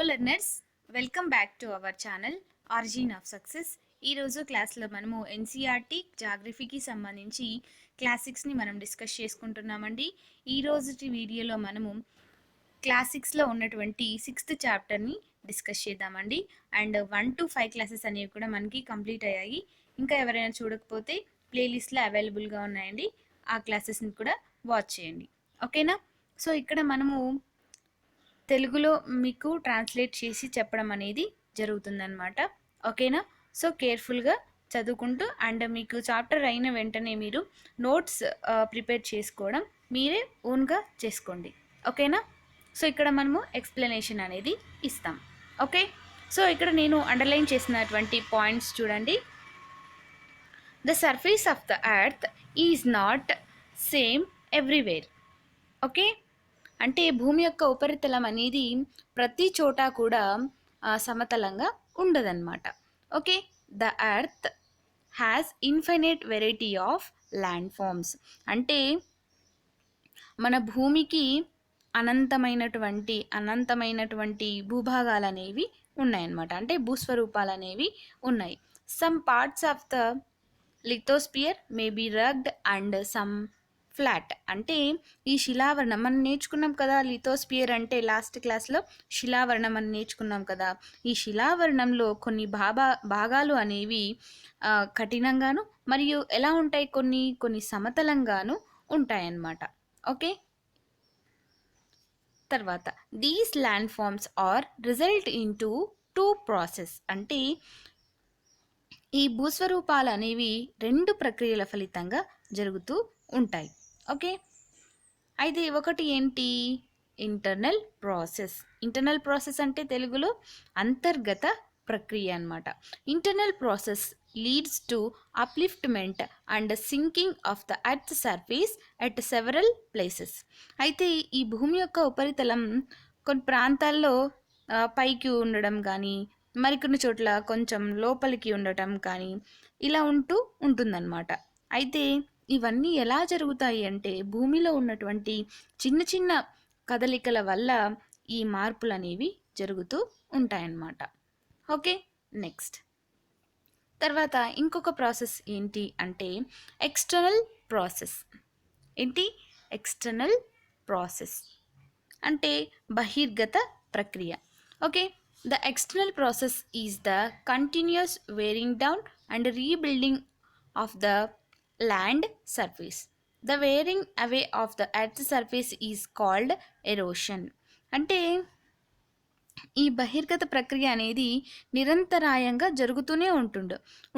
Learners, welcome back to our channel origin of success. ఈరోజు క్లాస్లో మనము ఎన్సీఆర్టీ జాగ్రఫీకి సంబంధించి క్లాసిక్స్ని మనం డిస్కస్ చేసుకుంటున్నామండి. ఈరోజు వీడియోలో మనము క్లాసిక్స్లో ఉన్నటువంటి 6th చాప్టర్ని డిస్కస్ చేద్దామండి. అండ్ 1 to 5 క్లాసెస్ అనేవి కూడా మనకి కంప్లీట్ అయ్యాయి. ఇంకా ఎవరైనా చూడకపోతే ప్లేలిస్ట్లో అవైలబుల్గా ఉన్నాయండి, ఆ క్లాసెస్ని కూడా వాచ్ చేయండి. ఓకేనా? సో ఇక్కడ మనము తెలుగులో మీకు ట్రాన్స్లేట్ చేసి చెప్పడం అనేది జరుగుతుందన్నమాట. ఓకేనా? సో కేర్ఫుల్గా చదువుకుంటూ అండ్ మీకు చాప్టర్ అయిన వెంటనే మీరు నోట్స్ ప్రిపేర్ చేసుకోవడం మీరే ఓన్గా చేసుకోండి. ఓకేనా? సో ఇక్కడ మనము ఎక్స్ప్లెనేషన్ అనేది ఇస్తాం. ఓకే, సో ఇక్కడ నేను అండర్లైన్ చేసినటువంటి పాయింట్స్ చూడండి. The surface of the earth is not same everywhere. Okay, అంటే భూమి యొక్క ఉపరితలం అనేది ప్రతి చోట కూడా సమతలంగా ఉండదన్నమాట. Okay, the earth has infinite variety of land forms. అంటే మన భూమికి అనంతమైనటువంటి భూభాగాలు అనేవి ఉన్నాయన్నమాట. అంటే భూస్వరూపాలు అనేవి ఉన్నాయి. Some parts of the lithosphere may be rugged and some flat. అంటే ఈ శిలావరణం మనం నేర్చుకున్నాం కదా, లిథోస్పియర్ అంటే లాస్ట్ క్లాస్లో శిలావరణం అని నేర్చుకున్నాం కదా. ఈ శిలావరణంలో కొన్ని భాగాలు అనేవి కఠినంగాను మరియు ఎలా ఉంటాయి, కొన్ని సమతలంగాను ఉంటాయన్నమాట. ఓకే, తర్వాత these landforms are result in two process. అంటే ఈ భూస్వరూపాలు అనేవి 2 ప్రక్రియల ఫలితంగా జరుగుతూ ఉంటాయి. ఓకే, అయితే ఒకటి ఏంటి, ఇంటర్నల్ ప్రాసెస్ అంటే తెలుగులో అంతర్గత ప్రక్రియ అన్నమాట. Internal process leads to upliftment and sinking of the earth surface at several places. అయితే ఈ భూమి యొక్క ఉపరితలం కొన్ని ప్రాంతాల్లో పైకి ఉండడం కానీ, మరికొన్ని చోట్ల కొంచెం లోపలికి ఉండటం కానీ ఇలా ఉంటుందన్నమాట. అయితే ఇవన్నీ ఎలా జరుగుతాయి అంటే భూమిలో ఉన్నటువంటి చిన్న చిన్న కదలికల వల్ల ఈ మార్పులు అనేవి జరుగుతూ ఉంటాయన్నమాట. ఓకే, నెక్స్ట్ తర్వాత ఇంకొక ప్రాసెస్ ఏంటి అంటే ఎక్స్టర్నల్ ప్రాసెస్. ఏంటి ఎక్స్టర్నల్ ప్రాసెస్ అంటే బహిర్గత ప్రక్రియ. Okay, the external process is the continuous wearing down and rebuilding of the land surface. The wearing away of the earth surface is called erosion. అంటే ఈ బహిర్గత ప్రక్రియ అనేది నిరంతరాయంగా జరుగుతూనే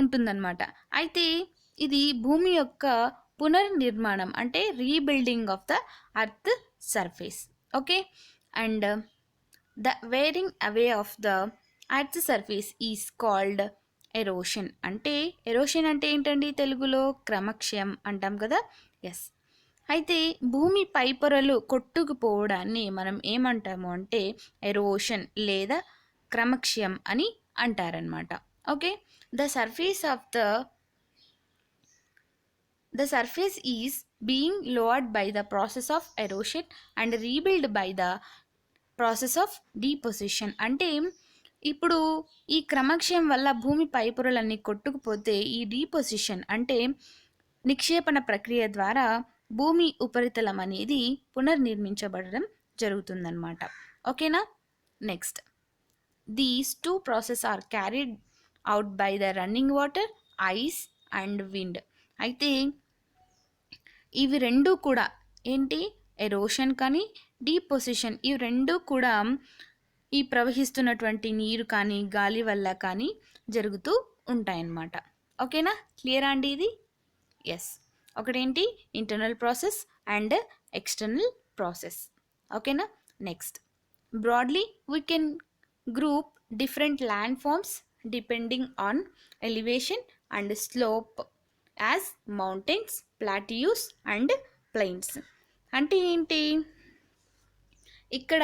ఉంటుందన్నమాట. అయితే ఇది భూమి యొక్క పునర్నిర్మాణం అంటే rebuilding of the earth surface. Okay, and the wearing away of the earth surface is called erosion. అంటే ఎరోషన్ అంటే ఏంటండి, తెలుగులో క్రమక్షయం అంటాం కదా. ఎస్, అయితే భూమి పైపొరలు కొట్టుకుపోవడాన్ని మనం ఏమంటాము అంటే ఎరోషన్ లేదా క్రమక్షయం అని అంటారనమాట. Okay, the surface is being lowered by the process of erosion and rebuilt by the process of deposition. అంటే ఇప్పుడు ఈ క్రమక్షయం వల్ల భూమి పైపొరలన్నీ కొట్టుకుపోతే ఈ డీపొజిషన్ అంటే నిక్షేపణ ప్రక్రియ ద్వారా భూమి ఉపరితలం అనేది పునర్నిర్మించబడడం జరుగుతుందన్నమాట. ఓకేనా? Next, these 2 process are carried out by the running water, ice and wind. అయితే ఇవి 2 కూడా ఏంటి, ఎరోషన్ కానీ డీపొజిషన్, ఇవి 2 కూడా ఈ ప్రవహిస్తున్నటువంటి నీరు కానీ గాలి వల్ల కానీ జరుగుతూ ఉంటాయన్నమాట. ఓకేనా? క్లియర్ అండి ఇది? ఎస్, ఒకటేంటి internal process and external process. ఓకేనా? Next, broadly we can group different land forms depending on elevation and slope as mountains, plateaus and plains. అంటే ఏంటి, ఇక్కడ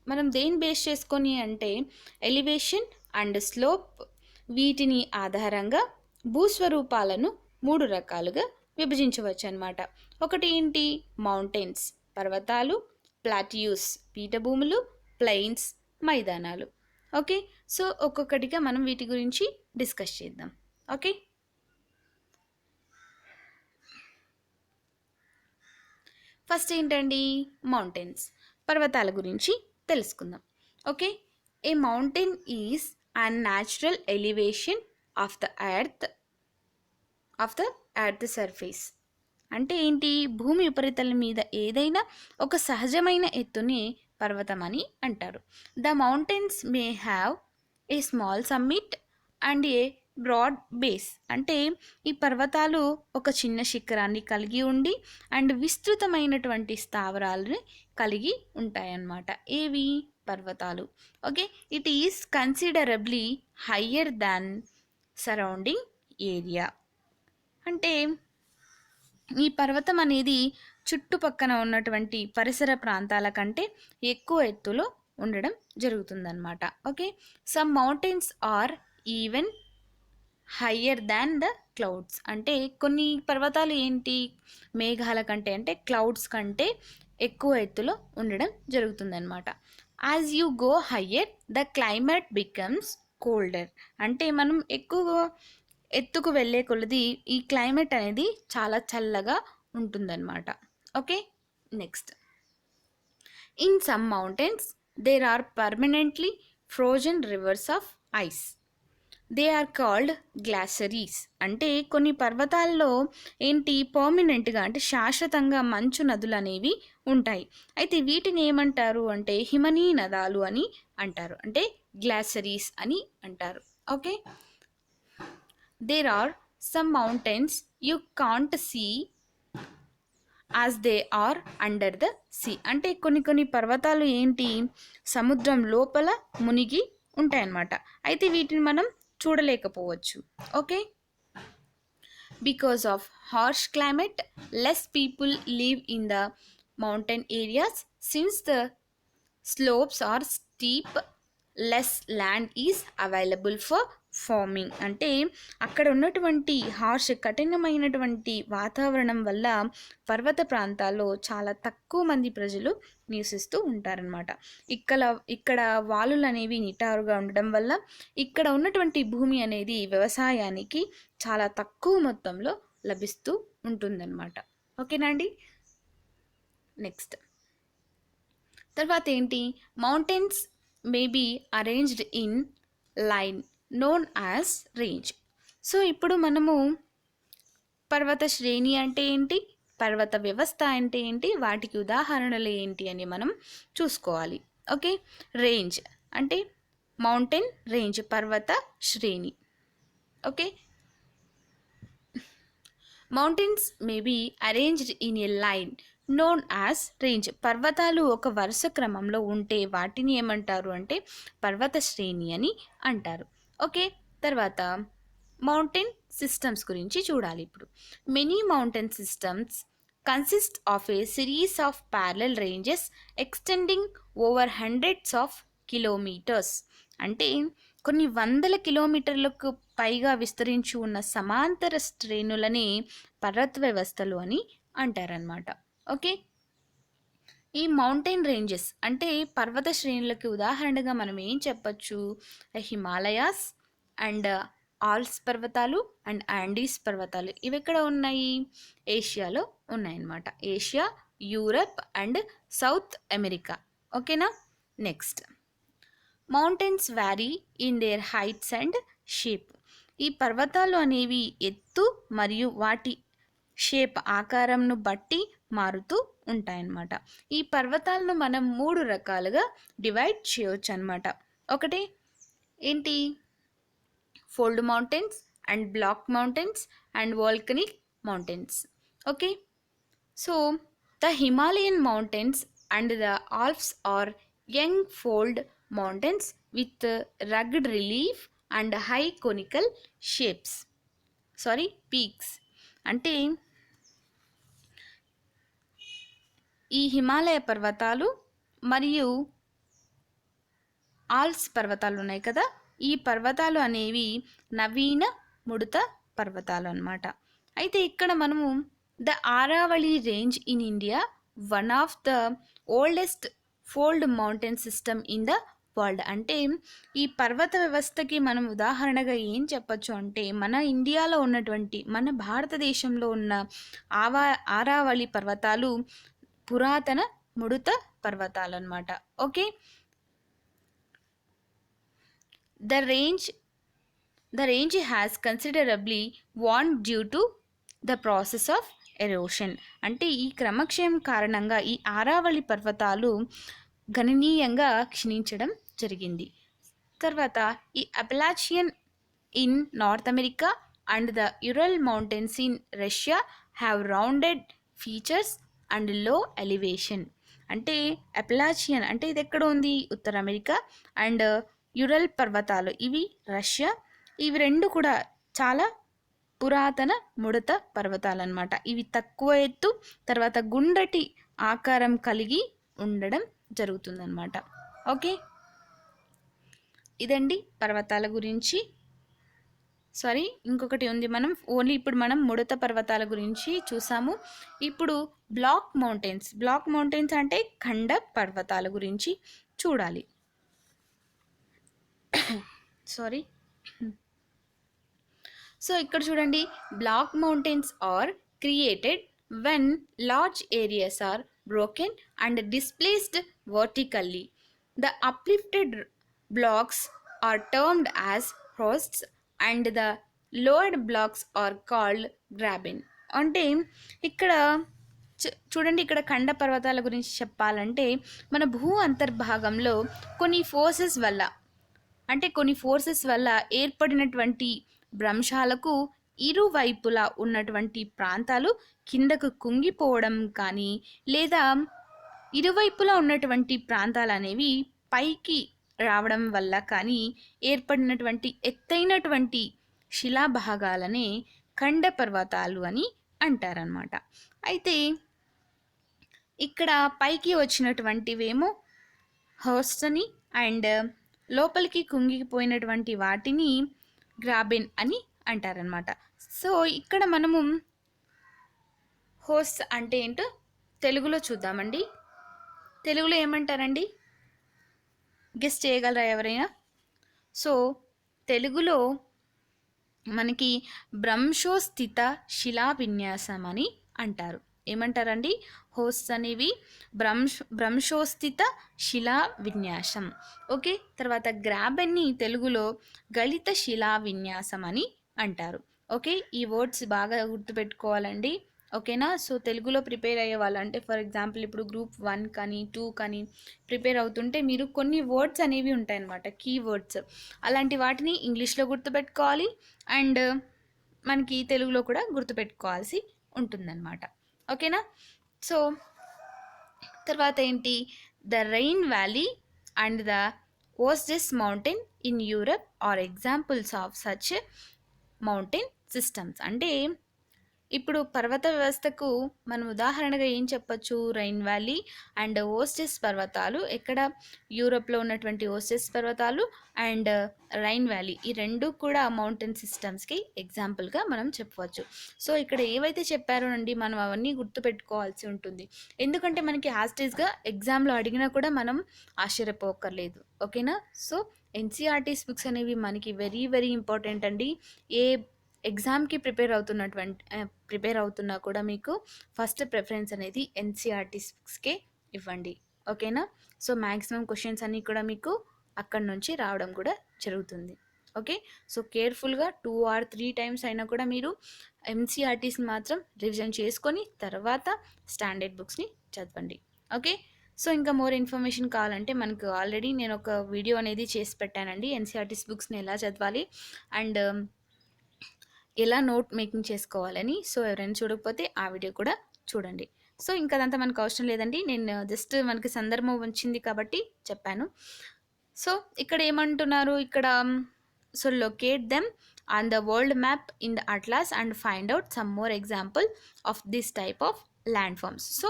మనం దేని బేస్ చేసుకొని అంటే ఎలివేషన్ అండ్ స్లోప్, వీటిని ఆధారంగా భూస్వరూపాలను 3 రకాలుగా విభజించవచ్చు అన్నమాట. ఒకటి ఏంటి, మౌంటైన్స్ పర్వతాలు, ప్లాట్యూస్ పీఠభూములు, ప్లెయిన్స్ మైదానాలు. ఓకే. సో ఒక్కొక్కటిగా మనం వీటి గురించి డిస్కస్ చేద్దాం. ఓకే. ఫస్ట్ ఏంటండి? మౌంటైన్స్, పర్వతాల గురించి తెలుసుకుందాం. Okay. A mountain is an natural elevation of the earth surface. అంటే ఏంటి? భూమి ఉపరితలం మీద ఏదైనా ఒక సహజమైన ఎత్తుని పర్వతం అని అంటారు. The mountains may have a small summit and a broad base. అంటే ఈ పర్వతాలు ఒక చిన్న శిఖరాన్ని కలిగి ఉండి అండ్ విస్తృతమైనటువంటి స్థావరాలని కలిగి ఉంటాయన్నమాట. ఏవి? పర్వతాలు. Okay. It is considerably higher than surrounding area. అంటే ఈ పర్వతం అనేది చుట్టుపక్కన ఉన్నటువంటి పరిసర ప్రాంతాల కంటే ఎక్కువ ఎత్తులో ఉండడం జరుగుతుందన్నమాట. Okay. Some mountains are even higher than the clouds. అంటే కొన్ని పర్వతాలు ఏంటి? మేఘాల కంటే, అంటే క్లౌడ్స్ కంటే ఎక్కువ ఎత్తులో ఉండడం జరుగుతుందన్నమాట. As you go higher the climate becomes colder. అంటే మనం ఎక్కువ ఎత్తుకు వెళ్ళే కొలది ఈ క్లైమేట్ అనేది చాలా చల్లగా ఉంటుందన్నమాట. Okay. Next, in some mountains there are permanently frozen rivers of ice. They are called glaciers. అంటే కొన్ని పర్వతాల్లో ఏంటి? పర్మనెంట్గా అంటే శాశ్వతంగా మంచు నదులు అనేవి ఉంటాయి. అయితే వీటిని ఏమంటారు అంటే హిమనీ నదాలు అని అంటారు. అంటే గ్లాసరీస్ అని అంటారు. Okay. There are some mountains you can't see as they are under the sea. అంటే కొన్ని పర్వతాలు ఏంటి? సముద్రం లోపల మునిగి ఉంటాయన్నమాట. అయితే వీటిని మనం చూడలేకపోవచ్చు. Okay. Because of harsh climate less people live in the mountain areas since the slopes are steep less land is available for farming. అంటే అక్కడ ఉన్నటువంటి కఠినమైనటువంటి వాతావరణం వల్ల పర్వత ప్రాంతాల్లో చాలా తక్కువ మంది ప్రజలు నివసిస్తూ ఉంటారనమాట. ఇక్కడ వాలులు అనేవి నిటారుగా ఉండడం వల్ల ఇక్కడ ఉన్నటువంటి భూమి అనేది వ్యవసాయానికి చాలా తక్కువ మొత్తంలో లభిస్తూ ఉంటుందన్నమాట. ఓకేనా అండి? నెక్స్ట్, తర్వాత ఏంటి? Mountains may be arranged in line known as range. So ఇప్పుడు మనము పర్వత శ్రేణి అంటే ఏంటి, పర్వత వ్యవస్థ అంటే ఏంటి, వాటికి ఉదాహరణలు ఏంటి అని మనం చూసుకోవాలి. ఓకే. రేంజ్ అంటే మౌంటైన్ రేంజ్, పర్వత శ్రేణి. Okay. Mountains may be arranged in a line known as range. పర్వతాలు ఒక వరుస క్రమంలో ఉంటే వాటిని ఏమంటారు అంటే పర్వత శ్రేణి అని అంటారు. ఓకే. తర్వాత మౌంటైన్ సిస్టమ్స్ గురించి చూడాలి ఇప్పుడు. Many mountain systems consist of A series of parallel ranges extending over hundreds of kilometres. అంటే కొన్ని వందల కిలోమీటర్లకు పైగా విస్తరించి ఉన్న సమాంతర శ్రేణులని పర్వత వ్యవస్థలు అని అంటారనమాట. ఓకే. ఈ మౌంటైన్ రేంజెస్ అంటే పర్వత శ్రేణులకి ఉదాహరణగా మనం ఏం చెప్పచ్చు? హిమాలయాస్ అండ్ ఆల్ప్స్ పర్వతాలు అండ్ ఆండీస్ పర్వతాలు. ఇవి ఎక్కడ ఉన్నాయి? ఏషియాలో ఉన్నాయన్నమాట. Asia, Europe and South America. ఓకేనా? Next, mountains vary in their heights and shape. ఈ పర్వతాలు అనేవి ఎత్తు మరియు వాటి షేప్ ఆకారంను బట్టి మారుతూ ఉంటాయన్నమాట. ఈ పర్వతాలను మనం 3 రకాలుగా డివైడ్ చేయవచ్చు అనమాట. ఒకటి ఏంటి? Fold mountains and block mountains and volcanic mountains. Okay. So the Himalayan mountains and the Alps are young fold mountains with rugged relief and high conical shapes, peaks. అంటే ఈ హిమాలయ పర్వతాలు మరియు ఆల్ప్స్ పర్వతాలు ఉన్నాయి కదా, ఈ పర్వతాలు అనేవి నవీన ముడత పర్వతాలు అన్నమాట. అయితే ఇక్కడ మనము the Aravali range in India, one of the oldest fold mountain system in the world. అంటే ఈ పర్వత వ్యవస్థకి మనం ఉదాహరణగా ఏం చెప్పొచ్చు అంటే మన ఇండియాలో ఉన్నటువంటి మన భారతదేశంలో ఉన్న ఆవా ఆరావళి పర్వతాలు పురాతన ముడత పర్వతాలన్నమాట. Okay. The range The range has considerably worn due to the process of erosion. అంటే ఈ క్రమక్షయం కారణంగా ఈ ఆరావళి పర్వతాలు గణనీయంగా క్షీణించడం జరిగింది. తర్వాత ఈ Appalachian in North America and the Ural mountains in Russia have rounded features and low elevation. అంటే అపలాచియన్ అంటే ఇది ఎక్కడ ఉంది, ఉత్తర అమెరికా, అండ్ యురల్ పర్వతాలు ఇవి రష్యా, ఇవి రెండు కూడా చాలా పురాతన ముడత పర్వతాలు అన్నమాట. ఇవి తక్కువ ఎత్తు, తర్వాత గుండ్రటి ఆకారం కలిగి ఉండడం జరుగుతుందన్నమాట. ఓకే, ఇదండి పర్వతాల గురించి. సారీ, ఇంకొకటి ఉంది. ఇప్పుడు మనం ముడత పర్వతాల గురించి చూసాము. ఇప్పుడు బ్లాక్ మౌంటైన్స్ అంటే ఖండ పర్వతాల గురించి చూడాలి. సారీ. సో ఇక్కడ చూడండి, block mountains are created when large areas are broken and displaced vertically. The uplifted blocks are termed as horsts and the lowered blocks are called graben. అంటే ఇక్కడ చూడండి, ఇక్కడ ఖండ పర్వతాల గురించి చెప్పాలంటే మన భూ అంతర్భాగంలో కొన్ని ఫోర్సెస్ వల్ల ఏర్పడినటువంటి భ్రంశాలకు ఇరువైపులా ఉన్నటువంటి ప్రాంతాలు కిందకు కుంగిపోవడం కానీ, లేదా ఇరువైపులా ఉన్నటువంటి ప్రాంతాలు అనేవి పైకి రావడం వల్ల కానీ ఏర్పడినటువంటి ఎత్తైనటువంటి శిలాభాగాలనే ఖండ పర్వతాలు అని అంటారనమాట. అయితే ఇక్కడ పైకి వచ్చినటువంటివేమో హోస్ట్ అని, అండ్ లోపలికి కుంగిపోయినటువంటి వాటిని గ్రాబెన్ అని అంటారనమాట. సో ఇక్కడ మనము హోస్ట్ అంటే ఏంటో తెలుగులో చూద్దామండి. తెలుగులో ఏమంటారండి, గెస్ చేయగలరా ఎవరైనా? సో తెలుగులో మనకి భ్రంశోస్థిత శిలా విన్యాసం అని అంటారు. ఏమంటారండి? హోస్ట్ అనేవి భ్రంశోస్థిత శిలా విన్యాసం. ఓకే, తర్వాత గ్రాబెన్ని తెలుగులో గళిత శిలా విన్యాసం అని అంటారు. ఓకే, ఈ వర్డ్స్ బాగా గుర్తుపెట్టుకోవాలండి. ఓకేనా? సో తెలుగులో ప్రిపేర్ అయ్యే వాళ్ళు, అంటే ఫర్ ఎగ్జాంపుల్ ఇప్పుడు గ్రూప్ 1 కానీ 2 కానీ ప్రిపేర్ అవుతుంటే మీరు కొన్ని వర్డ్స్ అనేవి ఉంటాయన్నమాట, కీ వర్డ్స్. అలాంటి వాటిని ఇంగ్లీష్లో గుర్తుపెట్టుకోవాలి, అండ్ మనకి తెలుగులో కూడా గుర్తుపెట్టుకోవాల్సి ఉంటుందన్నమాట. ఓకేనా? సో తర్వాత ఏంటి, the Rhine valley and the Vosges mountain in Europe are examples of such mountain systems. అంటే ఇప్పుడు పర్వత వ్యవస్థకు మనం ఉదాహరణగా ఏం చెప్పచ్చు, రైన్ వ్యాలీ అండ్ ఓస్టెస్ పర్వతాలు. ఎక్కడ? యూరోప్లో ఉన్నటువంటి ఓస్టెస్ పర్వతాలు అండ్ రైన్ వ్యాలీ, ఈ రెండు కూడా మౌంటైన్ సిస్టమ్స్కి ఎగ్జాంపుల్గా మనం చెప్పవచ్చు. సో ఇక్కడ ఏవైతే చెప్పారో అండి మనం అవన్నీ గుర్తుపెట్టుకోవాల్సి ఉంటుంది. ఎందుకంటే మనకి యాస్టేజ్గా ఎగ్జామ్లో అడిగినా కూడా మనం ఆశ్చర్యపోకర్లేదు. ఓకేనా? సో ఎన్సీఆర్టీస్ బుక్స్ అనేవి మనకి వెరీ వెరీ ఇంపార్టెంట్ అండి. ఏ ఎగ్జామ్కి ప్రిపేర్ అవుతున్నా కూడా మీకు ఫస్ట్ ప్రిఫరెన్స్ అనేది ఎన్సీఆర్టీస్ బుక్స్కే ఇవ్వండి. ఓకేనా? సో మ్యాక్సిమం క్వశ్చన్స్ అన్నీ కూడా మీకు అక్కడి నుంచి రావడం కూడా జరుగుతుంది. ఓకే, సో కేర్ఫుల్గా 2 or 3 టైమ్స్ అయినా కూడా మీరు ఎన్సీఆర్టీస్ని మాత్రం రివిజన్ చేసుకొని తర్వాత స్టాండర్డ్ బుక్స్ని చదవండి. ఓకే, సో ఇంకా మోర్ ఇన్ఫర్మేషన్ కావాలంటే మనకు ఆల్రెడీ నేను ఒక వీడియో అనేది చేసి పెట్టానండి, ఎన్సీఆర్టీస్ బుక్స్ని ఎలా చదవాలి అండ్ ఎలా నోట్ మేకింగ్ చేసుకోవాలని. సో ఎవరైనా చూడకపోతే ఆ వీడియో కూడా చూడండి. సో ఇంకా అదంతా మనకు అవసరం లేదండి, నేను జస్ట్ మనకి సందర్భం వచ్చింది కాబట్టి చెప్పాను. సో ఇక్కడ ఏమంటున్నారు, ఇక్కడ so locate them on the world map in the atlas and find out some more example of this type of land forms. So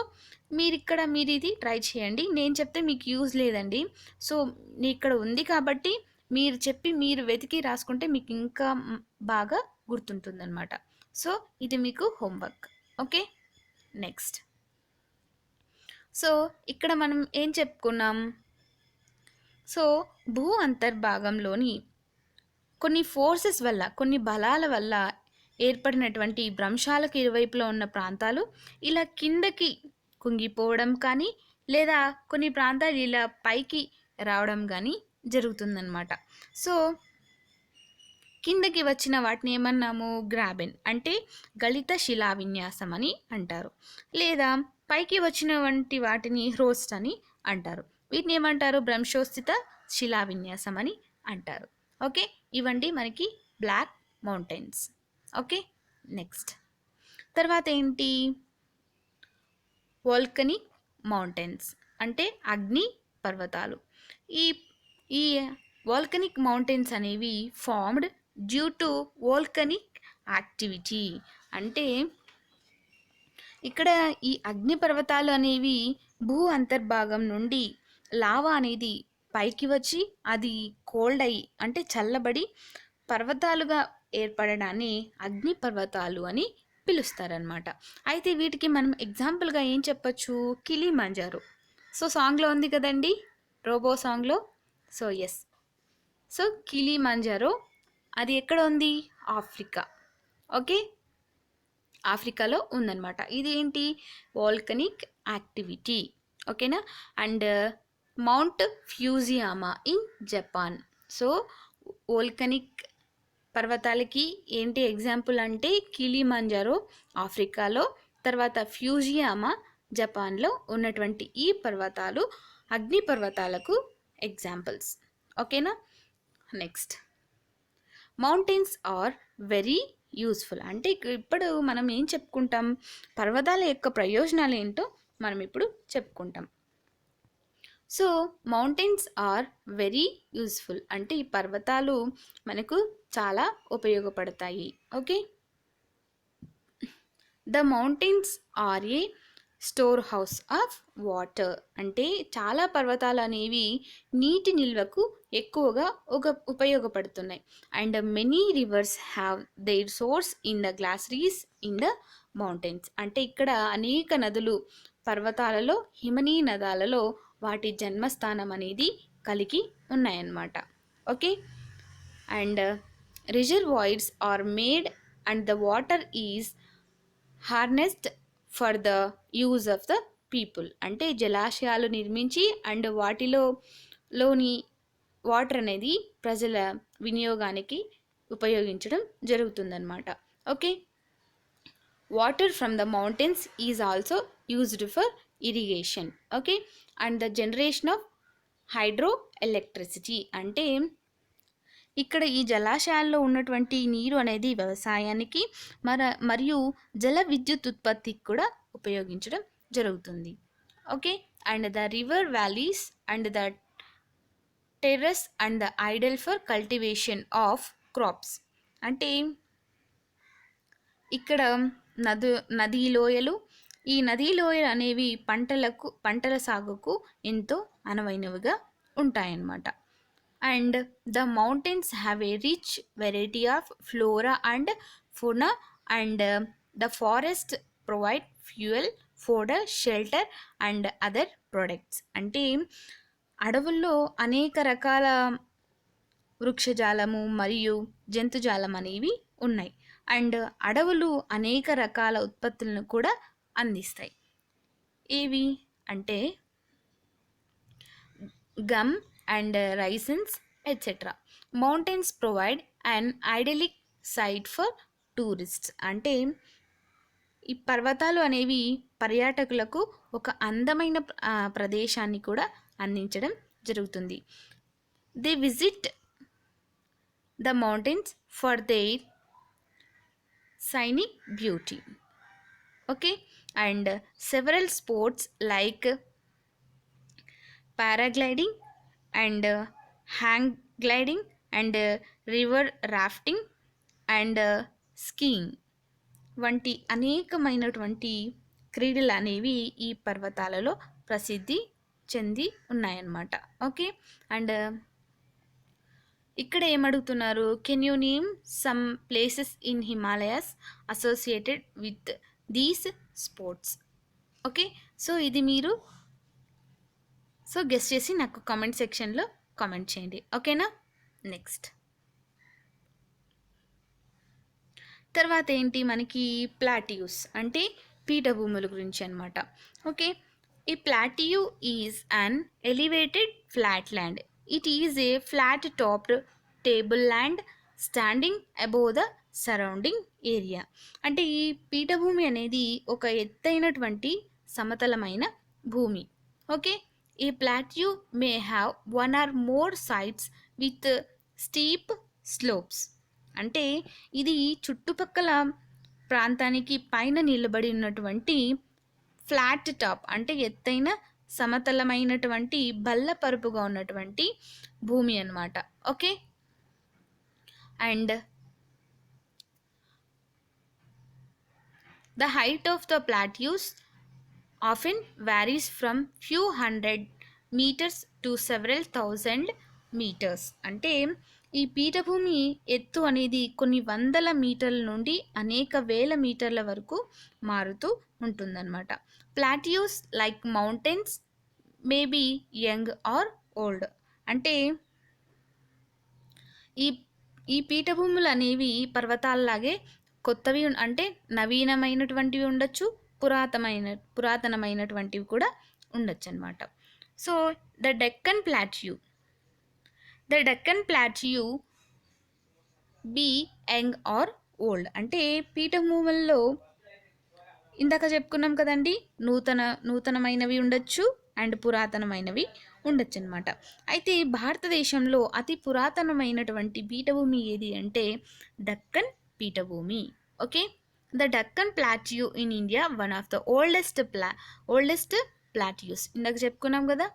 మీరు ఇది ట్రై చేయండి, నేను చెప్తే మీకు యూజ్ లేదండి. సో ఇక్కడ ఉంది కాబట్టి మీరు వెతికి రాసుకుంటే మీకు ఇంకా బాగా గుర్తుంటుందన్నమాట. సో ఇది మీకు హోంవర్క్. Okay, next. సో ఇక్కడ మనం ఏం చెప్పుకున్నాం, సో భూ అంతర్భాగంలోని కొన్ని ఫోర్సెస్ వల్ల, కొన్ని బలాల వల్ల ఏర్పడినటువంటి భ్రంశాలకు ఇరువైపులా ఉన్న ప్రాంతాలు ఇలా కిందకి కుంగిపోవడం కానీ, లేదా కొన్ని ప్రాంతాలు ఇలా పైకి రావడం కానీ జరుగుతుందన్నమాట. సో కిందకి వచ్చిన వాటిని ఏమన్నాము? గ్రాబెన్ అంటే గళిత శిలా విన్యాసం అని అంటారు. లేదా పైకి వచ్చిన వంటి వాటిని హ్రోస్ట్ అని అంటారు. వీటిని ఏమంటారు? భ్రంశోస్థిత శిలా విన్యాసం అని అంటారు. ఓకే, ఇవండి మనకి బ్లాక్ మౌంటైన్స్. ఓకే, నెక్స్ట్ తర్వాత ఏంటి? వోల్కనిక్ మౌంటైన్స్ అంటే అగ్ని పర్వతాలు. ఈ ఈ వోల్కనిక్ మౌంటైన్స్ అనేవి formed due to volcanic activity. అంటే ఇక్కడ ఈ అగ్ని పర్వతాలు అనేవి భూ అంతర్భాగం నుండి లావా అనేది పైకి వచ్చి అది కోల్డ్ అయ్యి అంటే చల్లబడి పర్వతాలుగా ఏర్పడడాన్ని అగ్ని పర్వతాలు అని పిలుస్తారనమాట. అయితే వీటికి మనం ఎగ్జాంపుల్గా ఏం చెప్పచ్చు? కిలిమంజారో. సో సాంగ్లో ఉంది కదండి, రోబో సాంగ్లో. సో ఎస్, సో కిలిమంజారో అది ఎక్కడ ఉంది? ఆఫ్రికా. ఓకే, ఆఫ్రికాలో ఉందన్నమాట. ఇది ఏంటి? Volcanic activity. ఓకేనా. And mount Fujiyama in Japan. So volcanic పర్వతాలకి ఏంటి ఎగ్జాంపుల్ అంటే కిలిమంజారో ఆఫ్రికాలో, తర్వాత ఫ్యూజియామా జపాన్లో ఉన్నటువంటి ఈ పర్వతాలు అగ్ని పర్వతాలకు ఎగ్జాంపుల్స్. ఓకేనా. Next, mountains are very useful. అంటే ఇప్పుడు మనం ఏం చెప్పుకుంటాం? పర్వతాల యొక్క ప్రయోజనాలు ఏంటో మనం ఇప్పుడు చెప్పుకుంటాం. So mountains are very useful అంటే ఈ పర్వతాలు మనకు చాలా ఉపయోగపడతాయి. Okay, the mountains are a store house of water. అంటే చాలా పర్వతాలు అనేవి నీటి నిల్వకు ఎక్కువగా ఉపయోగపడుతున్నాయి. And many rivers have their source in the glaciers in the mountains. అంటే ఇక్కడ అనేక నదులు పర్వతాలలో, హిమనీ నదాలలో వాటి జన్మస్థానం అనేది కలిగి ఉన్నాయన్నమాట. Okay, and reservoirs are made and the water is harnessed for the use of the people. అంటే జలాశయాలు నిర్మించి అండ్ లోని వాటర్ అనేది ప్రజల వినియోగానికి ఉపయోగించడం జరుగుతుందన్నమాట. Okay, water from the mountains is also used for irrigation. Okay, and the generation of hydro electricity. అంటే ఇక్కడ ఈ జలాశయాల్లో ఉన్నటువంటి నీరు అనేది వ్యవసాయానికి మరియు జల విద్యుత్ ఉత్పత్తికి కూడా ఉపయోగించడం జరుగుతుంది. Okay, and the river valleys and the terrace and the Idol for cultivation of crops. అంటే ఇక్కడ నదీ లోయలు, ఈ నదీ లోయలు అనేవి పంటల సాగుకు ఎంతో అనువైనవిగా ఉంటాయన్నమాట. And the mountains have a rich variety of flora and ఫోనా and the forest provide fuel, fodder, shelter and other products. అంటే అడవుల్లో అనేక రకాల వృక్షజాలము మరియు జంతుజాలం అనేవి ఉన్నాయి. అండ్ అడవులు అనేక రకాల ఉత్పత్తులను కూడా అందిస్తాయి. ఏవి అంటే gum and resins etcetera. Mountains provide an idyllic site for tourists. అంటే ఈ పర్వతాలు అనేవి పర్యాటకులకు ఒక అందమైన ప్రదేశాన్ని కూడా అందించడం జరుగుతుంది. They visit the mountains for their scenic beauty. Okay, and several sports like paragliding and hang gliding and river rafting and skiing వంటి అనేకమైనటువంటి క్రీడలు అనేవి ఈ పర్వతాలలో ప్రసిద్ధి చెంది ఉన్నాయన్నమాట. ఓకే, అండ్ ఇక్కడ ఏమడుగుతున్నారు? Can you name some places in Himalayas associated with these sports. Okay, so ఇది మీరు గెస్ చేసి నాకు కామెంట్ సెక్షన్లో కామెంట్ చేయండి. ఓకేనా? నెక్స్ట్ తర్వాత ఏంటి మనకి ప్లాట్యూస్ అంటే పీఠభూముల గురించి అనమాట. ఓకే, ఈ plateau is an elevated flat land. It is a flat topped table land standing above the surrounding area. అంటే ఈ పీఠభూమి అనేది ఒక ఎత్తైనటువంటి సమతలమైన భూమి. ఓకే, ఈ plateau may have one or more sides with steep slopes. అంటే ఇది చుట్టుపక్కల ప్రాంతానికి పైన నిలబడి ఉన్నటువంటి ఫ్లాట్ టాప్ అంటే ఎత్తైన సమతలమైనటువంటి బల్లపరుపుగా ఉన్నటువంటి భూమి అన్నమాట. Okay, and the height of the plateaus often varies from few hundred meters to several thousand meters. అంటే ఈ పీఠభూమి ఎత్తు అనేది కొన్ని వందల మీటర్ల నుండి అనేక వేల మీటర్ల వరకు మారుతూ ఉంటుందన్నమాట. Plateaus like mountains may be young or old. అంటే ఈ ఈ పీఠభూములు అనేవి పర్వతాలలాగే కొత్తవి అంటే నవీనమైనటువంటివి ఉండొచ్చు, పురాతనమైనటువంటివి కూడా ఉండొచ్చు అనమాట. So the Deccan plateau be young or old. అంటే పీఠభూముల్లో ఇందాక చెప్పుకున్నాం కదండి, నూతనమైనవి ఉండొచ్చు అండ్ పురాతనమైనవి ఉండొచ్చు అనమాట. అయితే భారతదేశంలో అతి పురాతనమైనటువంటి పీఠభూమి ఏది అంటే డక్కన్ పీఠభూమి. Okay, the Deccan plateau in India one of the oldest plateaus. ఇందాక చెప్పుకున్నాం కదా.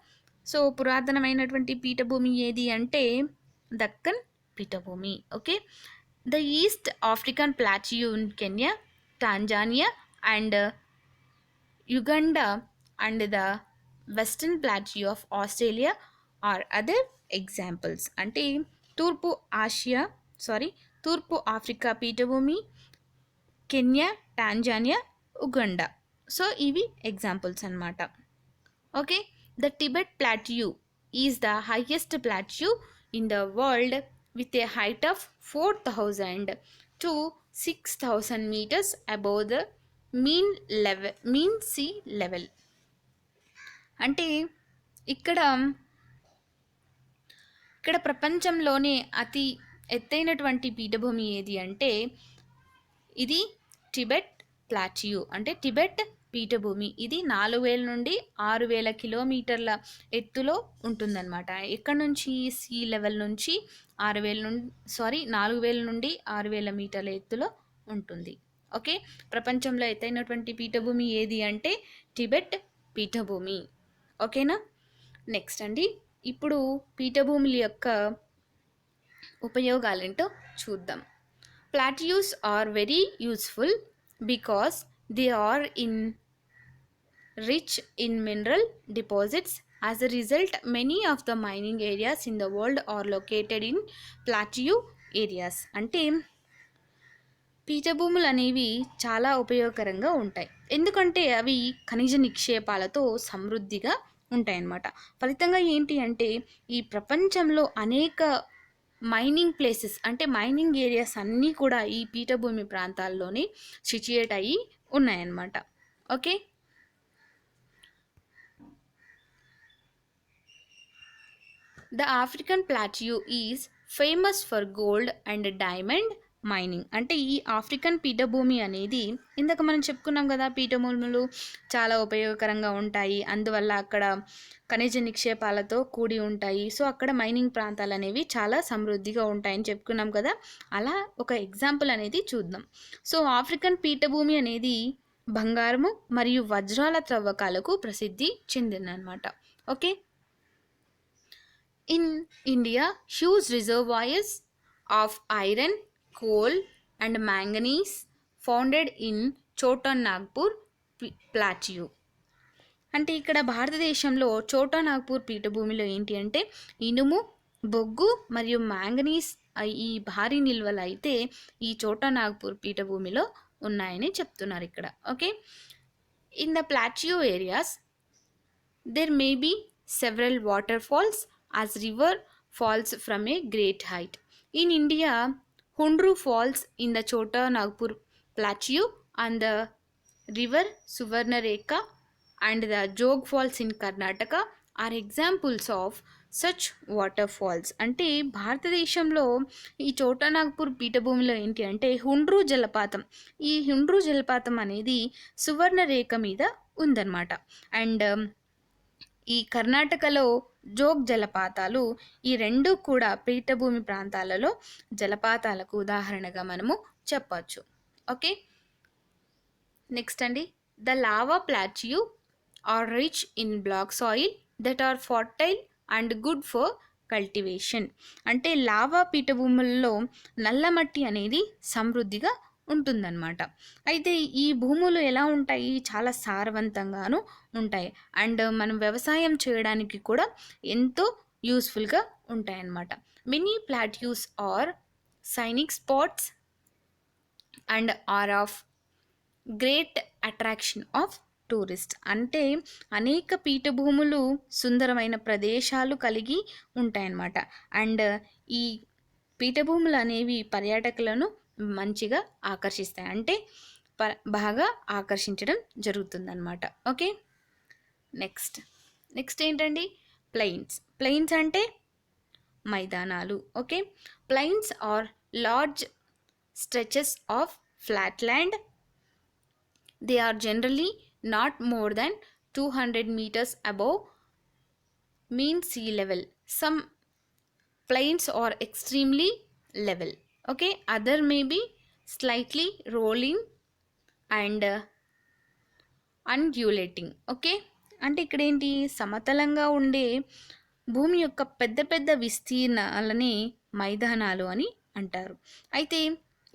సో పురాతనమైనటువంటి పీఠభూమి ఏది అంటే దక్కన్ పీఠభూమి. Okay, the East African plateau in Kenya, Tanzania and Uganda and the Western plateau of Australia are other examples. అంటే తూర్పు ఆఫ్రికా పీఠభూమి, కెన్యా, టాంజానియా, ఉగండా. సో ఇవి ఎగ్జాంపుల్స్ అన్నమాట. Okay, the Tibet plateau is the highest plateau in the world with a height of 4,000 to 6,000 meters above the mean sea level. అంటే ఇక్కడ ప్రపంచంలోనే అతి ఎత్తైనటువంటి పీఠభూమి ఏది అంటే ఇది టిబెట్ ప్లాట్యూ అంటే టిబెట్ పీఠభూమి. ఇది 4,000 నుండి 6,000 కిలోమీటర్ల ఎత్తులో ఉంటుందన్నమాట. ఎక్కడి నుంచి? సీ లెవెల్ నుంచి 4,000 నుండి 6,000 మీటర్ల ఎత్తులో ఉంటుంది. ఓకే, ప్రపంచంలో ఎత్తైనటువంటి పీఠభూమి ఏది అంటే టిబెట్ పీఠభూమి. ఓకేనా? నెక్స్ట్ అండి, ఇప్పుడు పీఠభూముల యొక్క ఉపయోగాలేంటో చూద్దాం. Plateaus are very useful because they are rich in mineral deposits. As a result, many of the mining areas in the world are located in plateau areas. అంటే పీఠభూములు అనేవి చాలా ఉపయోగకరంగా ఉంటాయి, ఎందుకంటే అవి ఖనిజ నిక్షేపాలతో సమృద్ధిగా ఉంటాయన్నమాట. ఫలితంగా ఏంటి అంటే ఈ ప్రపంచంలో అనేక మైనింగ్ ప్లేసెస్ అంటే మైనింగ్ ఏరియాస్ అన్నీ కూడా ఈ పీఠభూమి ప్రాంతాల్లోనే సిచ్యుయేట్ అయ్యి ఉన్నాయన్నమాట. Okay, the African plateau is famous for gold and diamond mining. అంటే ఈ ఆఫ్రికన్ పీఠభూమి అనేది ఇందాక మనం చెప్పుకున్నాం కదా, పీఠభూములు చాలా ఉపయోగకరంగా ఉంటాయి, అందువల్ల అక్కడ ఖనిజ నిక్షేపాలతో కూడి ఉంటాయి. సో అక్కడ మైనింగ్ ప్రాంతాలు అనేవి చాలా సమృద్ధిగా ఉంటాయని చెప్పుకున్నాం కదా. అలా ఒక ఎగ్జాంపుల్ అనేది చూద్దాం. సో ఆఫ్రికన్ పీఠభూమి అనేది బంగారము మరియు వజ్రాల త్రవ్వకాలకు ప్రసిద్ధి చెందిందనమాట. Okay, in India, huge reservoirs of iron, coal and manganese founded in Chota Nagpur plateau. అంటే ఇక్కడ భారతదేశంలో చోటా నాగ్పూర్ పీఠభూమిలో ఏంటి అంటే ఇనుము, బొగ్గు మరియు మ్యాంగనీస్ ఈ భారీ నిల్వలు అయితే ఈ చోటా నాగ్పూర్ పీఠభూమిలో ఉన్నాయని చెప్తున్నారు ఇక్కడ. Okay, in the plateau areas there may be several waterfalls as river falls from a great height. In India, Hundru falls in the Chota Nagpur plateau and the river Suvarnareka and the Jog falls in Karnataka are examples of such waterfalls. అంటే భారతదేశంలో ఈ చోటా నాగ్పూర్ పీఠభూమిలో ఏంటి అంటే హుండ్రు జలపాతం. ఈ హుండ్రు జలపాతం అనేది సువర్ణరేఖ మీద ఉందన్నమాట. అండ్ ఈ కర్ణాటకలో జోగ్ జలపాతాలు, ఈ రెండు కూడా పీఠభూమి ప్రాంతాలలో జలపాతాలకు ఉదాహరణగా మనము చెప్పచ్చు. ఓకే, నెక్స్ట్ అండి, the lava plateau are rich in black soil that are fertile and good for cultivation. అంటే లావా పీఠభూములలో నల్లమట్టి అనేది సమృద్ధిగా ఉంటుందన్నమాట. అయితే ఈ భూములు ఎలా ఉంటాయి, చాలా సారవంతంగాను ఉంటాయి అండ్ మనం వ్యవసాయం చేయడానికి కూడా ఎంతో యూస్ఫుల్గా ఉంటాయన్నమాట. Many plateaus are scenic spots and are of great attraction of tourist. అంటే అనేక పీఠభూములు సుందరమైన ప్రదేశాలు కలిగి ఉంటాయన్నమాట. అండ్ ఈ పీఠభూములు అనేవి పర్యాటకులను మంచిగా ఆకర్షిస్తాయి, అంటే బాగా ఆకర్షించడం జరుగుతుందన్నమాట. ఓకే, నెక్స్ట్ ఏంటండి, ప్లెయిన్స్ అంటే మైదానాలు. Okay, plains are large stretches of flat land. They are generally not more than 200 meters above mean sea level. Some plains are extremely level. Okay, other may be slightly rolling and undulating. Okay, అంటే ఇక్కడ ఏంటి, సమతలంగా ఉండే భూమి యొక్క పెద్ద పెద్ద విస్తీర్ణాలని మైదానాలు అని అంటారు. అయితే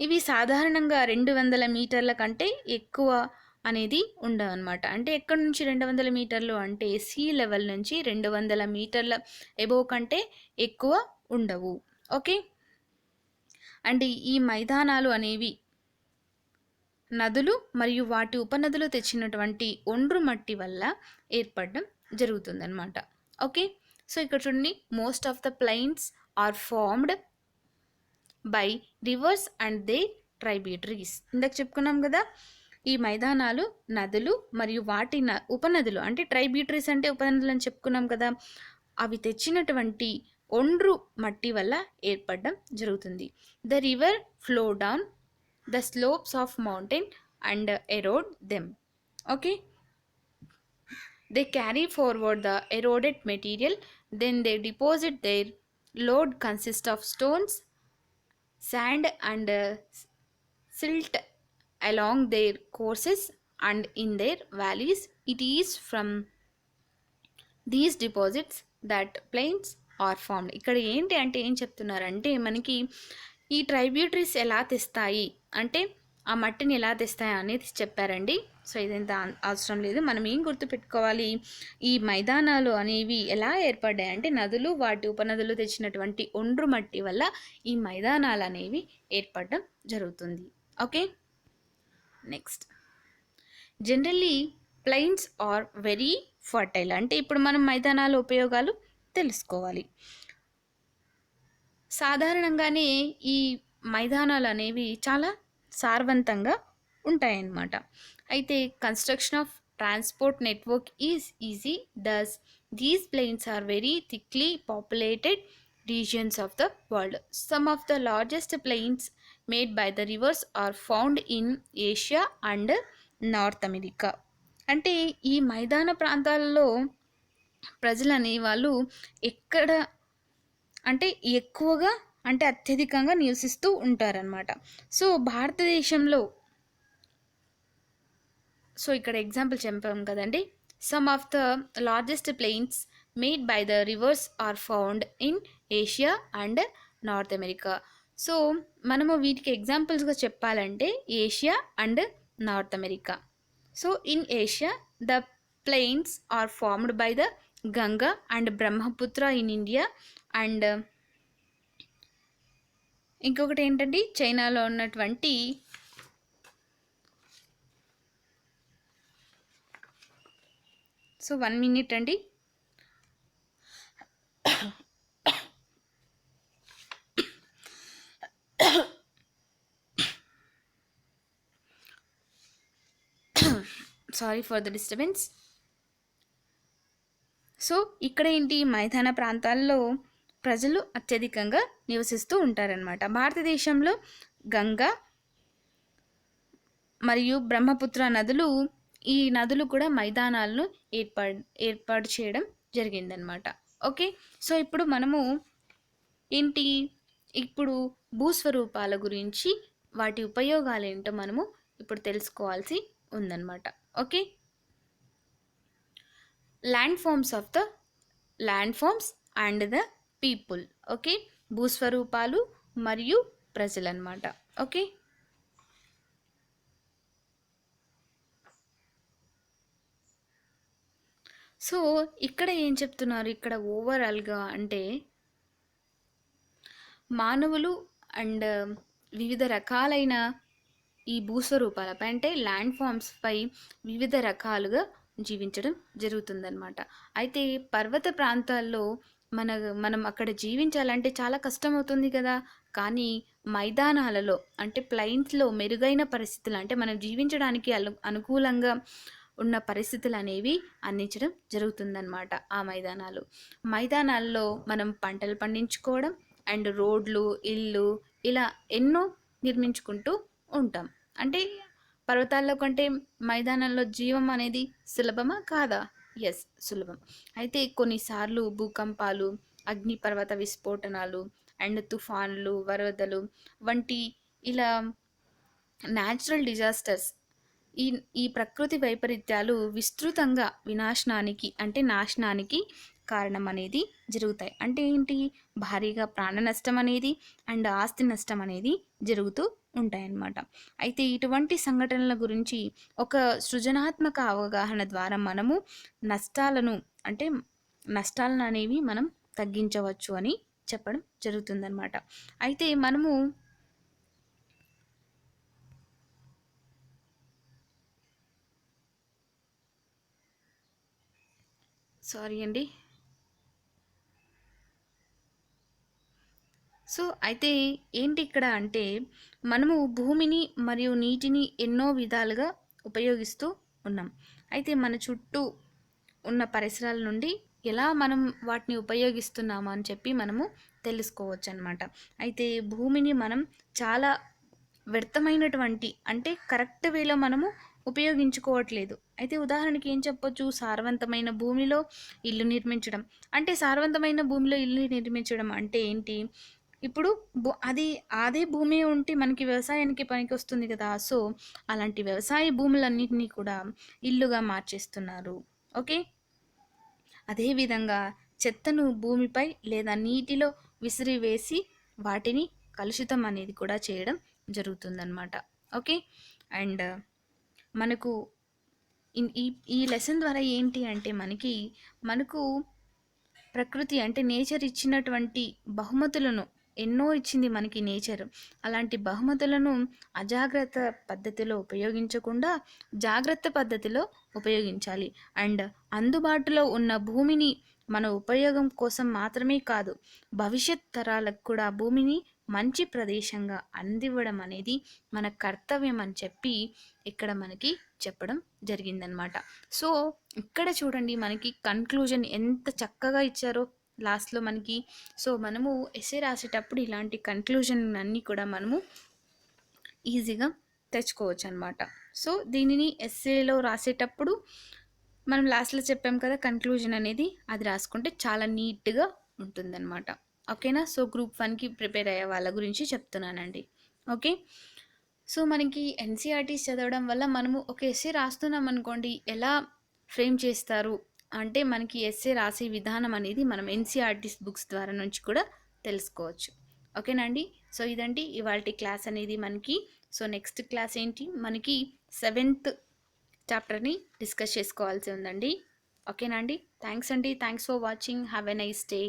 ఇవి సాధారణంగా 200 మీటర్ల కంటే ఎక్కువ అనేది ఉండవు అనమాట. అంటే ఎక్కడి నుంచి 200 మీటర్లు అంటే సీ లెవెల్ నుంచి 200 మీటర్ల ఎబోవ్ కంటే ఎక్కువ ఉండవు. ఓకే, అంటే ఈ మైదానాలు అనేవి నదులు మరియు వాటి ఉపనదులు తెచ్చినటువంటి ఒండ్రు మట్టి వల్ల ఏర్పడడం జరుగుతుందన్నమాట. ఓకే, సో ఇక్కడ చూడండి, most of the plains are formed by rivers and they tributaries. ఇందాక చెప్పుకున్నాం కదా, ఈ మైదానాలు నదులు మరియు వాటి ఉపనదులు, అంటే ట్రైబ్యూటరీస్ అంటే ఉపనదులు అని చెప్పుకున్నాం కదా, అవి తెచ్చినటువంటి ఒండ్రు మట్టి వల్ల ఏర్పడడం జరుగుతుంది. The river flow down the slopes of mountain and erode them. Okay, they carry forward the eroded material, then they deposit their load consist of stones, sand and silt along their courses and in their valleys. It is from these deposits that plains are formed. ఇక్కడ ఏంటి అంటే ఏం చెప్తున్నారంటే, మనకి ఈ ట్రైబ్యూటరీస్ ఎలా తెస్తాయి అంటే ఆ మట్టిని ఎలా తెస్తాయి అనేది చెప్పారండి. సో ఇదంతా అవసరం లేదు. మనం ఏం గుర్తుపెట్టుకోవాలి, ఈ మైదానాలు అనేవి ఎలా ఏర్పడ్డాయి అంటే నదులు వాటి ఉపనదులు తెచ్చినటువంటి ఒండ్రు మట్టి వల్ల ఈ మైదానాలు అనేవి ఏర్పడడం జరుగుతుంది. Okay, next, generally plains are very fertile. అంటే ఇప్పుడు మనం మైదానాల ఉపయోగాలు తెలుసుకోవాలి. సాధారణంగానే ఈ మైదానాలు అనేవి చాలా సారవంతంగా ఉంటాయన్నమాట. అయితే construction of transport network is easy, thus these plains are very thickly populated regions of the world. Some of the largest plains made by the rivers are found in Asia and North America. అంటే ఈ మైదాన ప్రాంతాలలో ప్రజలని వాళ్ళు ఎక్కడ అంటే ఎక్కువగా అంటే అత్యధికంగా నివసిస్తూ ఉంటారనమాట. సో భారతదేశంలో, సో ఇక్కడ ఎగ్జాంపుల్ చెప్పాం కదండి, some of the largest plains made by the rivers are found in Asia and North America. So మనము వీటికి ఎగ్జాంపుల్స్గా చెప్పాలంటే Asia and North America. So in Asia the plains are formed by the Ganga and Brahmaputra in India. And ఇంకొకటి ఏంటంటే చైనాలో ఉన్నటువంటి so 1 minute అండి. Sorry for the disturbance. So ఇక్కడ ఏంటి, మైదాన ప్రాంతాల్లో ప్రజలు అత్యధికంగా నివసిస్తూ ఉంటారనమాట. భారతదేశంలో గంగా మరియు బ్రహ్మపుత్ర నదులు, ఈ నదులు కూడా మైదానాలను ఏర్పాటు చేయడం జరిగిందనమాట. ఓకే, సో ఇప్పుడు మనము ఏంటి, ఇప్పుడు భూస్వరూపాల గురించి వాటి ఉపయోగాలు ఏంటో మనము ఇప్పుడు తెలుసుకోవాల్సి ఉందన్నమాట. Okay, land forms and the people. Okay, భూస్వరూపాలు మరియు ప్రజలు అన్నమాట. ఓకే, సో ఇక్కడ ఏం చెప్తున్నారు, ఇక్కడ ఓవరాల్గా అంటే మానవులు అండ్ వివిధ రకాలైన ఈ భూస్వరూపాలపై అంటే ల్యాండ్ ఫామ్స్పై వివిధ రకాలుగా జీవించడం జరుగుతుందన్నమాట. అయితే పర్వత ప్రాంతాల్లో మనం అక్కడ జీవించాలంటే చాలా కష్టమవుతుంది కదా. కానీ మైదానాలలో అంటే ప్లైన్స్లో మెరుగైన పరిస్థితులు అంటే మనం జీవించడానికి అనుకూలంగా ఉన్న పరిస్థితులు అనేవి అందించడం జరుగుతుందన్నమాట. ఆ మైదానాల్లో మనం పంటలు పండించుకోవడం అండ్ రోడ్లు, ఇల్లు ఇలా ఎన్నో నిర్మించుకుంటూ ఉంటాం. అంటే పర్వతాల్లో కంటే మైదానంలో జీవం అనేది సులభమా కాదా? ఎస్, సులభం. అయితే కొన్నిసార్లు భూకంపాలు, అగ్నిపర్వత విస్ఫోటనాలు అండ్ తుఫాన్లు, వరదలు వంటి ఇలా న్యాచురల్ డిజాస్టర్స్, ఈ ప్రకృతి వైపరీత్యాలు విస్తృతంగా నాశనానికి కారణం అనేది జరుగుతాయి. అంటే ఏంటి, భారీగా ప్రాణ నష్టం అనేది అండ్ ఆస్తి నష్టం అనేది జరుగుతూ ఉంటాయన్నమాట. అయితే ఇటువంటి సంఘటనల గురించి ఒక సృజనాత్మక అవగాహన ద్వారా మనము నష్టాలను అనేవి మనం తగ్గించవచ్చు అని చెప్పడం జరుగుతుందన్నమాట. అయితే మనము సారీ అండి. సో అయితే ఏంటి ఇక్కడ అంటే మనము భూమిని మరియు నీటిని ఎన్నో విధాలుగా ఉపయోగిస్తూ ఉన్నాం. అయితే మన చుట్టూ ఉన్న పరిసరాల నుండి ఎలా మనం వాటిని ఉపయోగిస్తున్నాము అని చెప్పి మనము తెలుసుకోవచ్చు అన్నమాట. అయితే భూమిని మనం చాలా వ్యర్థమైనటువంటి అంటే కరెక్ట్ వేలో మనము ఉపయోగించుకోవట్లేదు. అయితే ఉదాహరణకి ఏం చెప్పొచ్చు, సారవంతమైన భూమిలో ఇల్లు నిర్మించడం. అంటే సారవంతమైన భూమిలో ఇల్లు నిర్మించడం అంటే ఏంటి, ఇప్పుడు అదే భూమి ఉంటే మనకి వ్యవసాయానికి పనికి వస్తుంది కదా. సో అలాంటి వ్యవసాయ భూములన్నింటినీ కూడా ఇల్లుగా మార్చేస్తున్నారు. ఓకే, అదేవిధంగా చెత్తను భూమిపై లేదా నీటిలో విసిరివేసి వాటిని కలుషితం అనేది కూడా చేయడం జరుగుతుందన్నమాట. ఓకే, అండ్ మనకు ఈ లెసన్ ద్వారా ఏంటి అంటే మనకు ప్రకృతి అంటే నేచర్ ఇచ్చినటువంటి బహుమతులను ఎన్నో ఇచ్చింది మనకి నేచర్. అలాంటి బహుమతులను అజాగ్రత్త పద్ధతిలో ఉపయోగించకుండా జాగ్రత్త పద్ధతిలో ఉపయోగించాలి. అండ్ అందుబాటులో ఉన్న భూమిని మన ఉపయోగం కోసం మాత్రమే కాదు, భవిష్యత్ తరాలకు కూడా భూమిని మంచి ప్రదేశంగా అందివ్వడం అనేది మన కర్తవ్యం అని చెప్పి ఇక్కడ మనకి చెప్పడం జరిగిందనమాట. సో ఇక్కడ చూడండి, మనకి కన్క్లూజన్ ఎంత చక్కగా ఇచ్చారో లాస్ట్లో మనకి. సో మనము ఎస్సే రాసేటప్పుడు ఇలాంటి కన్క్లూజన్ అన్నీ కూడా మనము ఈజీగా తెచ్చుకోవచ్చు అనమాట. సో దీనిని ఎస్సేలో రాసేటప్పుడు మనం లాస్ట్లో చెప్పాం కదా కన్క్లూజన్ అనేది, అది రాసుకుంటే చాలా నీట్గా ఉంటుందన్నమాట. ఓకేనా. సో గ్రూప్ 1కి ప్రిపేర్ అయ్యే వాళ్ళ గురించి చెప్తున్నానండి. ఓకే, సో మనకి ఎన్సీఆర్టీస్ చదవడం వల్ల మనము ఒక ఎస్సే రాస్తున్నాం అనుకోండి, ఎలా ఫ్రేమ్ చేస్తారు అంటే మనకి ఎస్సే రాసే విధానం అనేది మనం ఎన్సీఆర్టీస్ బుక్స్ ద్వారా నుంచి కూడా తెలుసుకోవచ్చు. ఓకేనా అండి. సో ఇదండి ఇవాల్టి క్లాస్ అనేది మనకి. సో నెక్స్ట్ క్లాస్ ఏంటి, మనకి 7th చాప్టర్ని డిస్కస్ చేసుకోవాల్సి ఉందండి. ఓకేనా అండి. థ్యాంక్స్ అండి. Thanks for watching. Have a nice day.